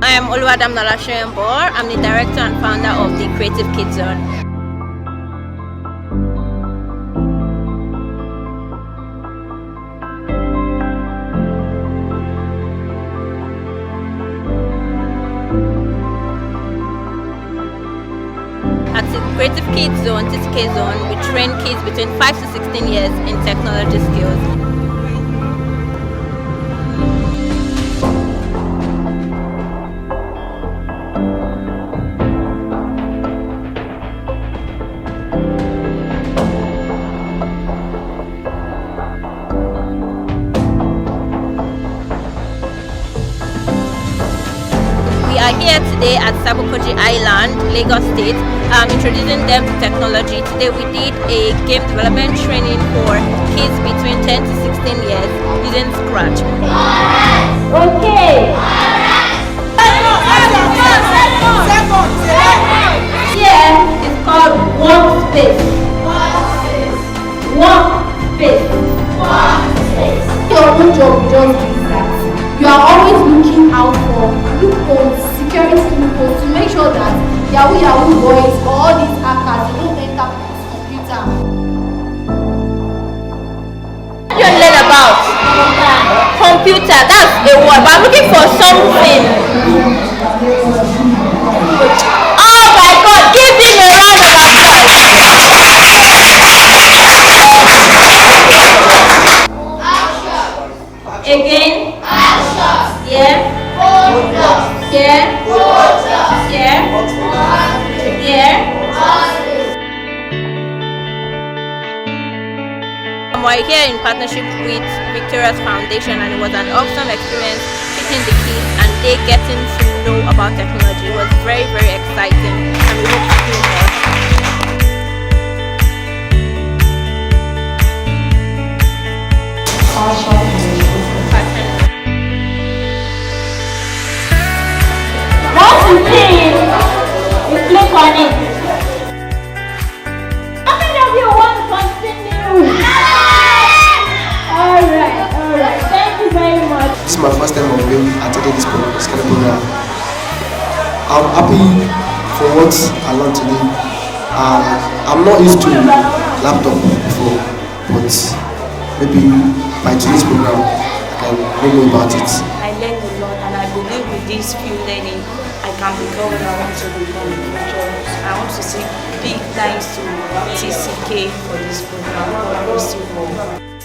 I am Oluwadamnola Shoyembor. I'm the director and founder of the TCKZone. At the Creative Kids Zone, TCKZone, we train kids between 5 to 16 years in technology skills. We are here today at Sabokoji Island, Lagos State, introducing them to technology. Today we did a game development training for kids between 10 to 16 years using Scratch. Okay. Here it's called workspace. Workspace. Your own job just is that you are always looking out for loopholes, security loopholes, to make sure that Yahoo boys or all these hackers don't enter people's computer. What do you learn about? Computer. That's a word, but I'm looking for something. Oh my God! Give him a round of applause. Again. Yeah. Yeah. Yeah. Yeah. We're here in partnership with Victoria's Foundation, and it was an awesome experience teaching the kids and they getting to know about technology. It was very, very exciting, and we hope to do more. Once you see it, you click on it. How many of you want to continue? Alright. Thank you very much. This is my first time of being attending this kind of program. I'm happy for what I learned today. I'm not used to laptop before, but maybe by today's program I can know more about it. I learned a lot, and I believe with this field learning I can become what I want to become in the future. I want to say big thanks to TCK for this program. God bless you all.